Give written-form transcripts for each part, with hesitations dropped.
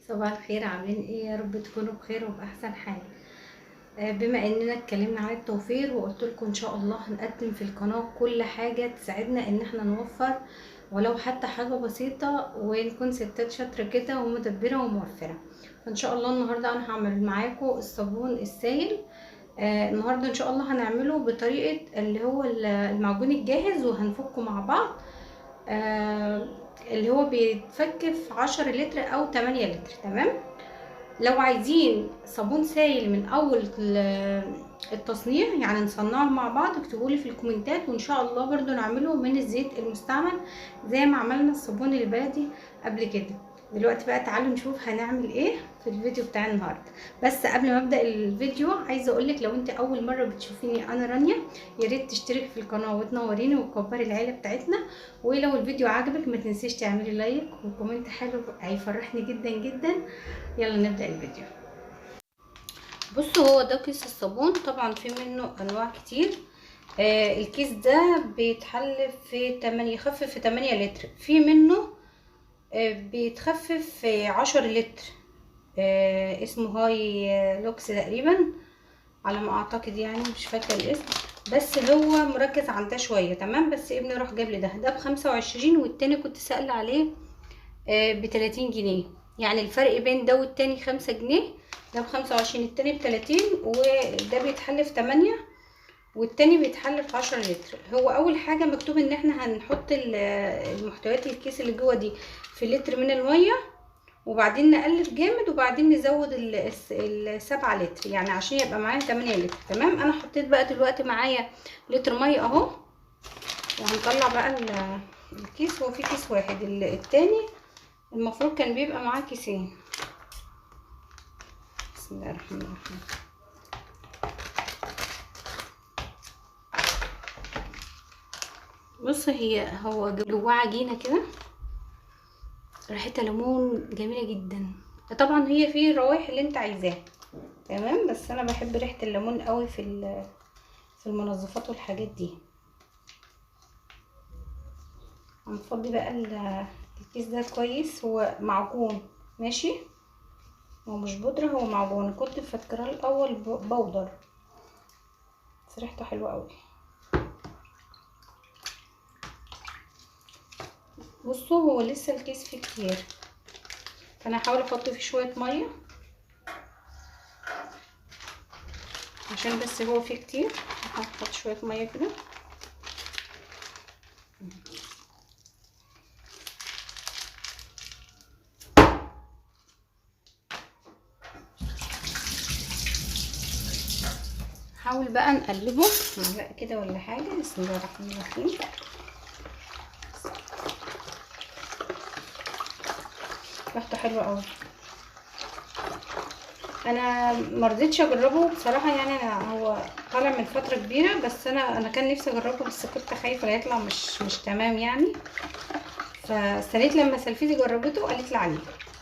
صباح الخير، عاملين ايه؟ يا رب تكونوا بخير وبأحسن حال. بما اننا اتكلمنا عن التوفير وقلت لكم ان شاء الله هنقدم في القناة كل حاجة تساعدنا ان احنا نوفر ولو حتى حاجة بسيطة، ونكون ستات شاطرة كده ومدبرة وموفرة. فان شاء الله النهاردة انا هعمل معاكم الصابون السائل. النهاردة ان شاء الله هنعمله بطريقة اللي هو المعجون الجاهز، وهنفكه مع بعض. آه اللي هو بيتفك في 10 لتر او 8 لتر. تمام. لو عايزين صابون سائل من اول التصنيع، يعني نصنعه مع بعض، اكتبولي في الكومنتات، وان شاء الله برضو نعمله من الزيت المستعمل زي ما عملنا الصابون البلدي قبل كده. دلوقتي بقى تعالوا نشوف هنعمل ايه في الفيديو بتاع النهارده. بس قبل ما ابدا الفيديو عايزه اقولك، لو انت اول مره بتشوفيني انا رانيا، يا ريت تشتركي في القناه وتنوريني وتكبري العيله بتاعتنا. ولو الفيديو عجبك ما تنسيش تعملي لايك وكومنت حلو، هيفرحني جدا جدا. يلا نبدا الفيديو. بصوا، هو ده كيس الصابون، طبعا في منه انواع كتير. الكيس ده بيتحل في 8، يخفف في 8 لتر. في منه بيتخفف في 10 لتر. اسمه هاي لوكس تقريبا على ما اعتقد، يعني مش فاكره الاسم، بس هو مركز عن ده شويه. تمام. بس ابني راح جاب لي ده ب25، والتاني كنت سائله عليه ب30 جنيه. يعني الفرق بين ده والتاني 5 جنيه. ده ب25، التاني ب30، وده بيتحل في 8 والتاني بيتحل في 10 لتر. هو اول حاجة مكتوب ان احنا هنحط المحتويات الكيس اللي جوه دي في لتر من المية، وبعدين نقلب جامد، وبعدين نزود ال7 لتر، يعني عشان يبقى معايا 8 لتر. تمام. انا حطيت بقى دلوقتي معايا لتر مية اهو، وهنطلع بقى الكيس. هو في كيس واحد، التاني المفروض كان بيبقى معاه كيسين. بسم الله الرحمن الرحيم. بص، هو جواه عجينه كده، ريحتها ليمون جميله جدا. طبعا هي فيه الروايح اللي انت عايزاها. تمام. بس انا بحب ريحه الليمون قوي في المنظفات والحاجات دي. هنفضي بقى الكيس ده كويس. هو معجون ماشي، هو مش بودره، هو معجون. كنت فاكراه الاول بودر، بس ريحته حلوه قوي. بصوا، هو لسه الكيس فيه كتير، فانا هحاول احط فيه شويه ميه عشان بس هو فيه كتير. هحط شويه ميه كده. حاول بقى نقلبه معلقه كده ولا حاجه. بسم الله الرحمن الرحيم. ريحته حلوه قوي. انا مرضتش اجربه بصراحه، يعني هو طالع من فتره كبيره، بس انا كان نفسي اجربه، بس كنت خايفه لا يطلع مش تمام يعني. فاستنيت لما سلفتي جربته وقالت لي عليه،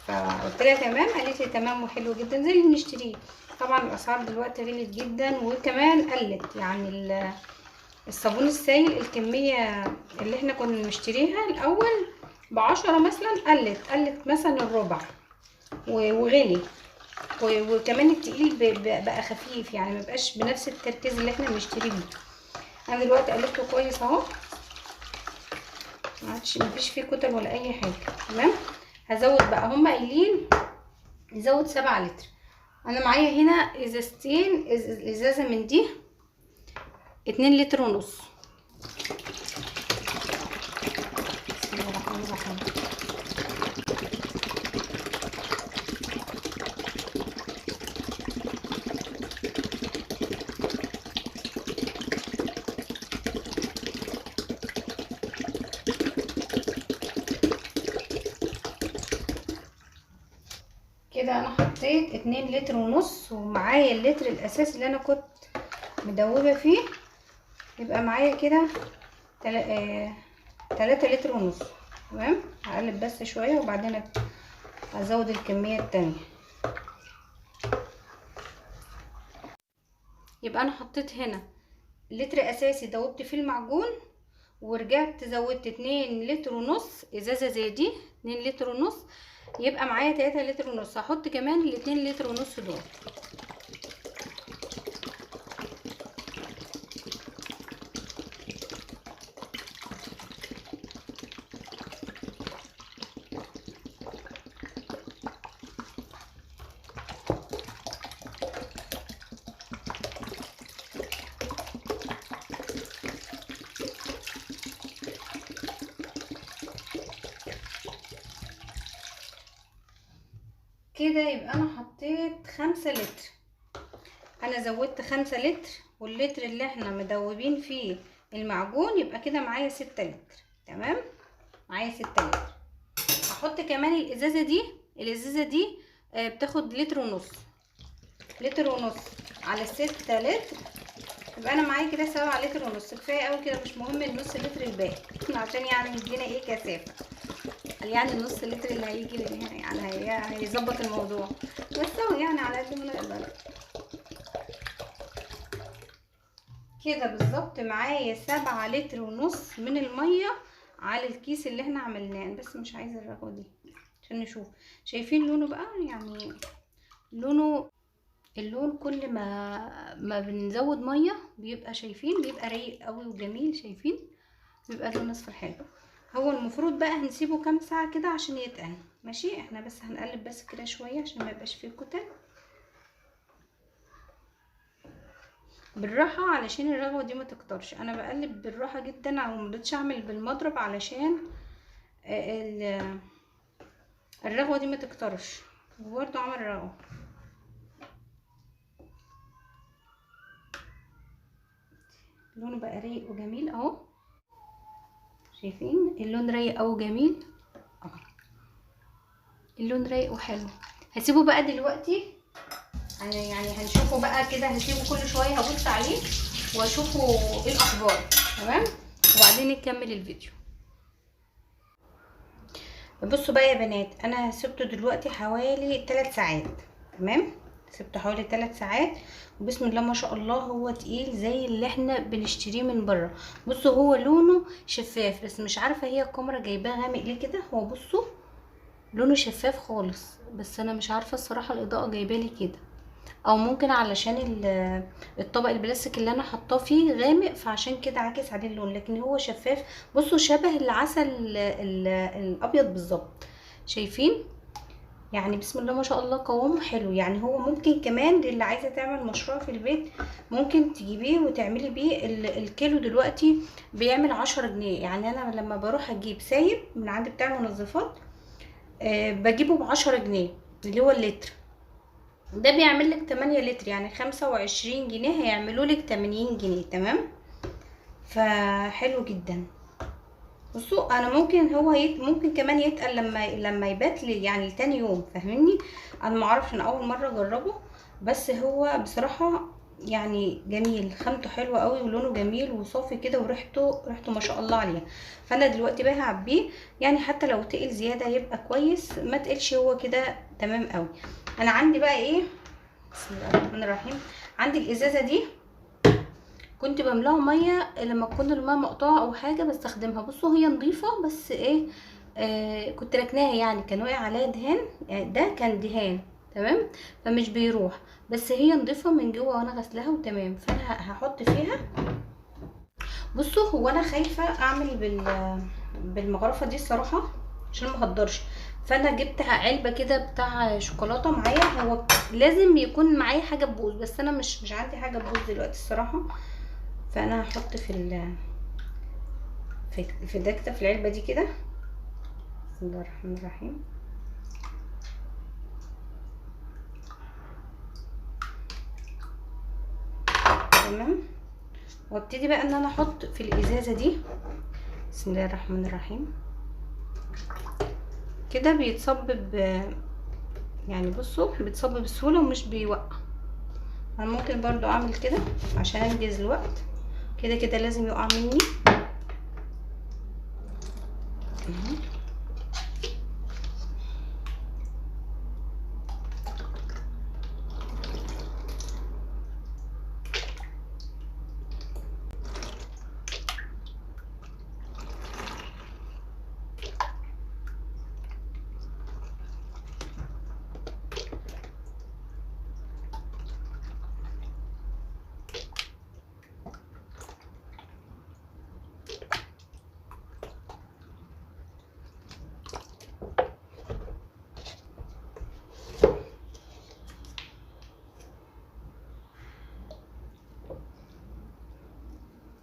فقلت لها تمام. قالت لي تمام وحلو جدا زي اللي بنشتريه. طبعا الاسعار دلوقتي غلت جدا، وكمان قلت. يعني الصابون السائل الكميه اللي احنا كنا بنشتريها الاول ب10 مثلا، قلت مثلا الربع، وغلي. وكمان التقيل بقى خفيف، يعني مبقاش بنفس التركيز اللي احنا بنشتريه بيه. انا دلوقتي قلبته كويس اهو، مفيش فيه كتل ولا اي حاجه. تمام. هزود بقى، هما قايلين نزود 7 لتر. انا معايا هنا ازازتين، ازازه من دي 2 لتر ونص. بسم الله الرحمن الرحيم. كده انا حطيت 2 لتر ونص، ومعايا اللتر الاساسي اللي انا كنت مدوبه فيه، يبقى معايا كده 3 لتر ونص. تمام. هقلب بس شويه وبعدين هزود الكميه التانية. يبقى انا حطيت هنا لتر اساسي دوبت فيه المعجون، ورجعت زودت 2 لتر ونص. ازازه زي دي 2 لتر ونص، يبقى معايا 3 لتر ونص. هحط كمان ال2 لتر ونص دول. كده يبقى انا حطيت 5 لتر. انا زودت 5 لتر، واللتر اللي احنا مدوبين فيه المعجون يبقى كده معايا 6 لتر. تمام، معايا 6 لتر. هحط كمان الازازه دي. الازازه دي بتاخد لتر ونص. لتر ونص على 6 لتر يبقى انا معايا كده 7 لتر ونص. كفايه قوي كده، مش مهم النص لتر الباقي عشان يعني يدينا ايه كثافه. يعني النص لتر اللي هيجي يعني هيظبط الموضوع، بس هو يعني على قد ما نقدر. كده بالظبط معايا 7 لتر ونص من الميه على الكيس اللي احنا عملناه. بس مش عايزه الرغوه دي عشان نشوف. شايفين لونه بقى؟ يعني لونه، اللون كل ما بنزود ميه بيبقى، شايفين، بيبقى رايق قوي وجميل. شايفين بيبقى لون اصفر حلو. هو المفروض بقى هنسيبه كام ساعه كده عشان يتقل. ماشي، احنا بس هنقلب بس كده شويه عشان ما يبقاش فيه كتل. بالراحه علشان الرغوه دي ما تكترش. انا بقلب بالراحه جدا، او مرضتش اعمل بالمضرب علشان الرغوه دي ما تكترش. وبرده عمل رغوه. لونه بقى رايق وجميل اهو. شايفين اللون رايق او جميل اهو. اللون رايق وحلو. هسيبه بقى دلوقتي، يعني هنشوفه بقى كده. هسيبه كل شويه هبص عليه واشوفه ايه الاخبار. تمام، وبعدين نكمل الفيديو. بصوا بقى يا بنات، انا سبته دلوقتي حوالي 3 ساعات. تمام، سبته حوالي 3 ساعات. وبسم الله ما شاء الله هو تقيل زي اللي احنا بنشتريه من بره. بصوا هو لونه شفاف، بس مش عارفه هي الكاميرا جايباه غامق ليه كده. هو بصوا لونه شفاف خالص، بس انا مش عارفه الصراحه الاضاءه جايبالي كده، او ممكن علشان الطبق البلاستيك اللي انا حاطاه فيه غامق فعشان كده عاكس عليه اللون. لكن هو شفاف. بصوا شبه العسل الابيض بالظبط. شايفين؟ يعني بسم الله ما شاء الله قوامه حلو. يعني هو ممكن كمان اللي عايزه تعمل مشروع في البيت ممكن تجيبيه وتعملي بيه. الكيلو دلوقتي بيعمل 10 جنيه. يعني انا لما بروح اجيب سايب من عند بتاع المنظفات بجيبه ب10 جنيه اللي هو اللتر. ده بيعمل لك 8 لتر، يعني 25 جنيه هيعملوا لك 80 جنيه. تمام، فحلو جدا. بصوا انا ممكن هو ممكن كمان يتقل لما يبات لي يعني لتاني يوم. فاهميني؟ انا ما اعرفش، انا اول مره اجربه. بس هو بصراحه يعني جميل، خامته حلوه قوي ولونه جميل وصافي كده، ريحته ما شاء الله عليها. فانا دلوقتي بقى هعبيه، يعني حتى لو تقل زياده يبقى كويس، ما تقلش هو كده تمام قوي. انا عندي بقى ايه، بسم الله الرحمن الرحيم. عندي الازازه دي كنت بملاها ميه لما تكون الميه مقطوعه او حاجه بستخدمها. بصوا هي نظيفه، بس ايه، كنت ركناها يعني كان واقع عليها دهان. يعني ده كان دهان. تمام، فمش بيروح. بس هي نظيفه من جوه وانا غسلاها وتمام. فانا هحط فيها. بصوا هو انا خايفه اعمل بالمغرفه دي الصراحه عشان ما اهدرش. فانا جبت علبه كده بتاع شوكولاته معايا. هو لازم يكون معايا حاجه تبوظ، بس انا مش عندي حاجه تبوظ دلوقتي الصراحه. فانا هحط في ده كده، في العلبه دي كده. بسم الله الرحمن الرحيم. تمام، وابتدي بقى ان انا احط في الازازه دي. بسم الله الرحمن الرحيم. كده بيتصبب، يعني بصوا بيتصبب بسهوله ومش بيوقع. انا ممكن برضو اعمل كده عشان انجز الوقت. كده كده لازم يقع مني.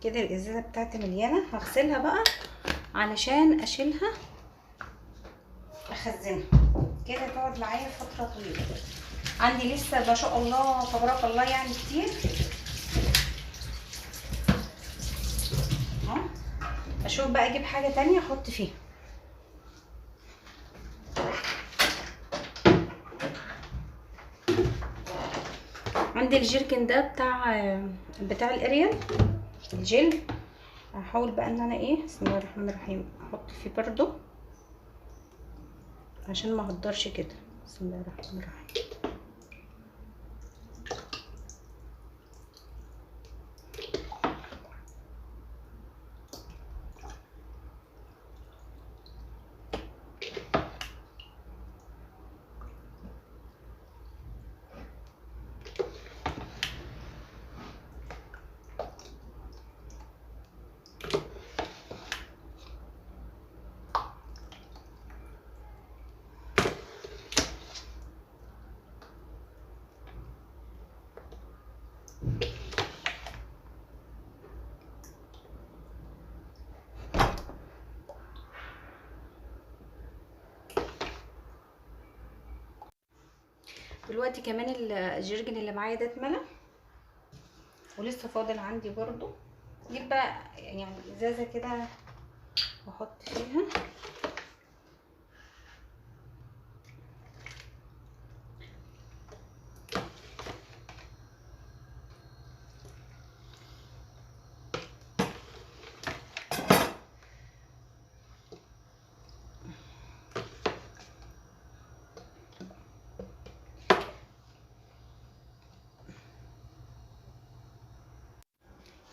كده الازازه بتاعتي مليانه، هغسلها بقى علشان اشيلها اخزنها كده تقعد معايا فتره طويله. عندي لسه ما شاء الله تبارك الله يعني كتير اهو. اشوف بقى اجيب حاجه تانية احط فيها. عندي الجيركن ده بتاع الاريال الجل. هحاول بقى ان انا ايه، بسم الله الرحمن الرحيم، احط فيه برضو عشان ما اهدرش كده. بسم الله الرحمن الرحيم. دلوقتي كمان الجيرجن اللي معايا ده اتملى ولسه فاضل عندي برضو. اجيب بقى يعني ازازه كده واحط فيها.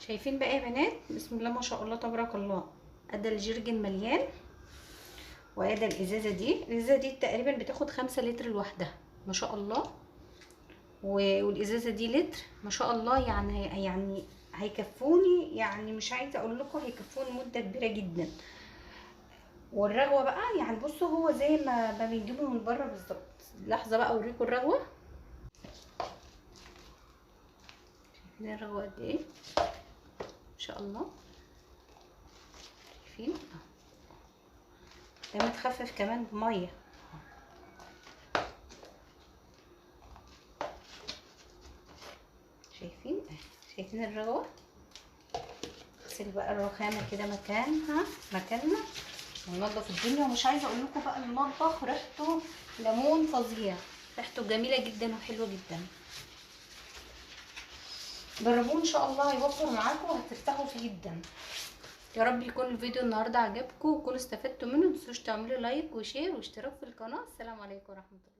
شايفين بقى يا بنات، بسم الله ما شاء الله تبارك الله، ادي الجيرجن مليان وادي الازازه دي. الازازه دي تقريبا بتاخد 5 لتر لوحدها ما شاء الله، والازازه دي لتر ما شاء الله. يعني هيكفوني، يعني مش عايزه اقول لكم هيكفوني مده كبيره جدا. والرغوه بقى يعني بصوا هو زي ما بنجيبه من بره بالظبط. لحظه بقى اوريكم الرغوه. شايفين الرغوه قد ايه ما شاء الله. شايفين ده متخفف كمان بميه. شايفين الرغوه. نغسل بقى الرخامه كده مكاننا وننضف الدنيا. ومش عايزه اقول لكم بقى المطبخ ريحته ليمون فظيع، ريحته جميله جدا وحلوه جدا. جربوه ان شاء الله هيوفر معاكم وهترتاحوا فيه جدا. يا رب يكون الفيديو النهارده عجبكم وتكونوا استفدتوا منه. متنسوش تعملوا لايك وشير واشتراك في القناه. السلام عليكم ورحمه الله.